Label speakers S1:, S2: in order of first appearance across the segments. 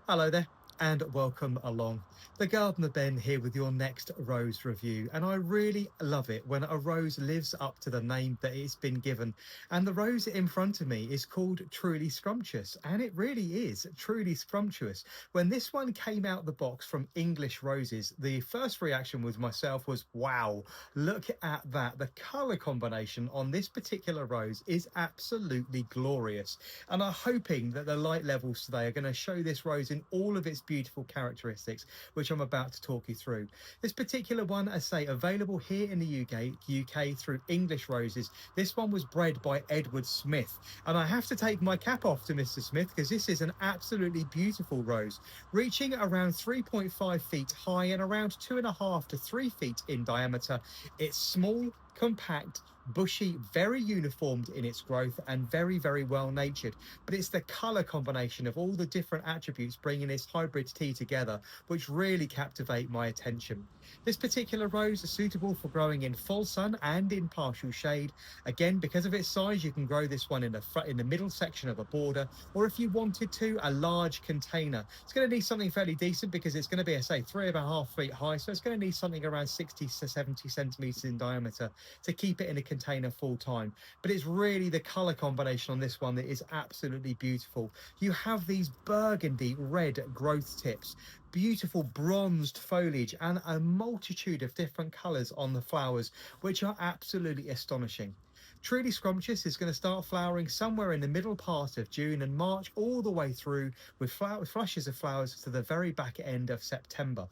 S1: Hello there and welcome along. The Gardener Ben here with your next rose review, and I really love it when a rose lives up to the name that it's been given. And the rose in front of me is called Truly Scrumptious, and it really is truly scrumptious. When this one came out the box from English Roses, the first reaction with myself was, wow, look at that. The colour combination on this particular rose is absolutely glorious. And I'm hoping that the light levels today are going to show this rose in all of its beautiful characteristics, which I'm about to talk you through. This particular one, as I say, available here in the UK through English Roses. This one was bred by Edward Smith, and I have to take my cap off to Mr. Smith because this is an absolutely beautiful rose, reaching around 3.5 feet high and around 2.5 to 3 feet in diameter. It's small, compact, bushy, very uniformed in its growth and very, very well natured. But it's the color combination of all the different attributes bringing this hybrid tea together which really captivate my attention. This particular rose is suitable for growing in full sun and in partial shade. Again, because of its size, you can grow this one in the middle section of a border, or if you wanted to, a large container. It's going to need something fairly decent because it's going to be, I say, 3.5 feet high, so it's going to need something around 60 to 70 centimeters in diameter to keep it in a container full time. But it's really the color combination on this one that is absolutely beautiful. You have these burgundy red growth tips, beautiful bronzed foliage, and a multitude of different colors on the flowers, which are absolutely astonishing. Truly Scrumptious is going to start flowering somewhere in the middle part of June and March all the way through with flushes of flowers to the very back end of September.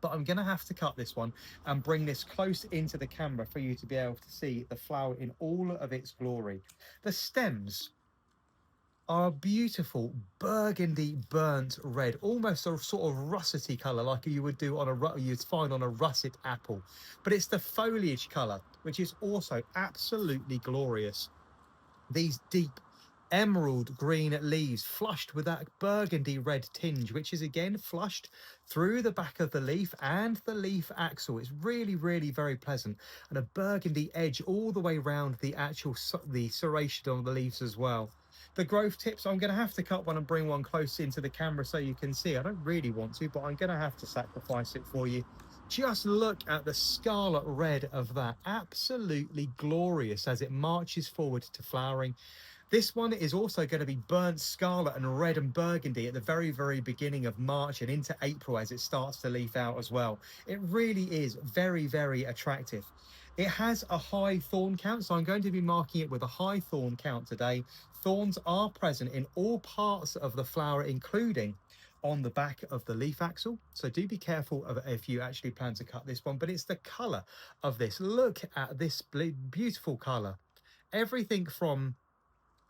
S1: But I'm going to have to cut this one and bring this close into the camera for you to be able to see the flower in all of its glory. The stems are a beautiful burgundy burnt red, almost a sort of russety color like you would do on you'd find on a russet apple. But it's the foliage color, which is also absolutely glorious. These deep emerald green leaves flushed with that burgundy red tinge, which is again flushed through the back of the leaf and the leaf axil. It's really, really very pleasant, and a burgundy edge all the way around the actual the serration on the leaves as well. The growth tips, I'm going to have to cut one and bring one close into the camera so you can see. I don't really want to, but I'm going to have to sacrifice it for you. Just look at the scarlet red of that. Absolutely glorious as it marches forward to flowering. This one is also going to be burnt scarlet and red and burgundy at the very, very beginning of March and into April as it starts to leaf out as well. It really is very, very attractive. It has a high thorn count, so I'm going to be marking it with a high thorn count today. Thorns are present in all parts of the flower, including on the back of the leaf axil. So do be careful of if you actually plan to cut this one, but it's the color of this. Look at this beautiful color. Everything from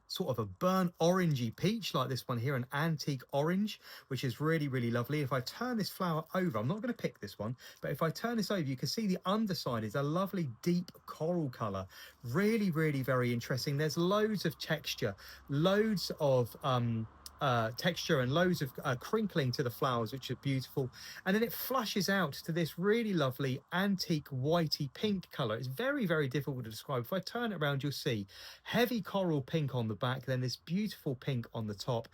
S1: sort of a burnt orangey peach like this one here, an antique orange, which is really, really lovely. If I turn this flower over, I'm not going to pick this one, but if I turn this over, you can see the underside is a lovely deep coral color. Really, really very interesting. There's loads of texture, loads of texture and loads of crinkling to the flowers, which are beautiful. And then it flushes out to this really lovely antique whitey pink color. It's very, very difficult to describe. If I turn it around, you'll see heavy coral pink on the back, then this beautiful pink on the top.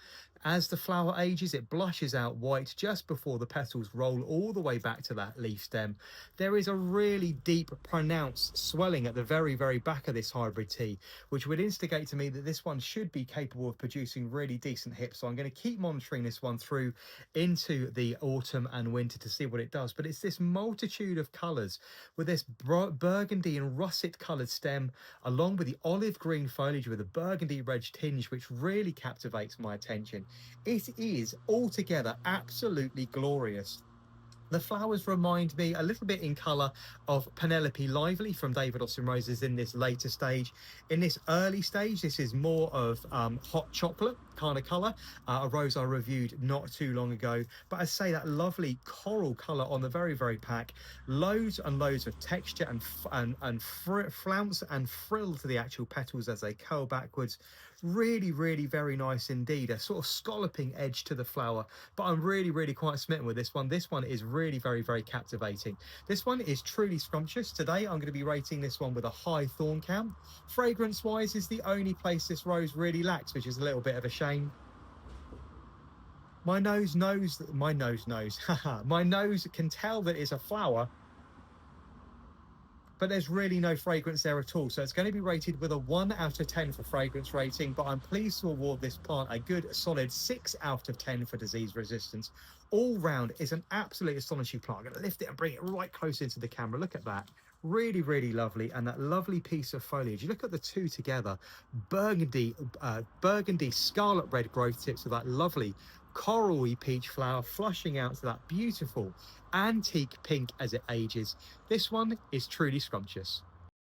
S1: As the flower ages, it blushes out white just before the petals roll all the way back to that leaf stem. There is a really deep, pronounced swelling at the very, very back of this hybrid tea, which would instigate to me that this one should be capable of producing really decent hips. So I'm going to keep monitoring this one through into the autumn and winter to see what it does. But it's this multitude of colours with this burgundy and russet coloured stem, along with the olive green foliage with a burgundy red tinge, which really captivates my attention. It is altogether absolutely glorious. The flowers remind me a little bit in colour of Penelope Lively from David Austin Roses in this later stage. In this early stage, this is more of hot chocolate kind of colour, a rose I reviewed not too long ago. But I say that lovely coral colour on the very, very back, loads and loads of texture and flounce and frill to the actual petals as they curl backwards. Really, really very nice indeed. A sort of scalloping edge to the flower, but I'm really, really quite smitten with this one. This one is really very, very captivating. This one is truly scrumptious. Today I'm going to be rating this one with a high thorn count. Fragrance wise is the only place this rose really lacks, which is a little bit of a shame. My nose knows, haha, my nose can tell that it's a flower, but there's really no fragrance there at all. So it's going to be rated with a 1 out of 10 for fragrance rating, but I'm pleased to award this plant a good solid 6 out of 10 for disease resistance. All round is an absolutely astonishing plant. I'm going to lift it and bring it right close into the camera. Look at that. Really, really lovely. And that lovely piece of foliage. You look at the two together, burgundy, scarlet red growth tips with that lovely corally peach flower flushing out to that beautiful antique pink as it ages. This one is truly scrumptious.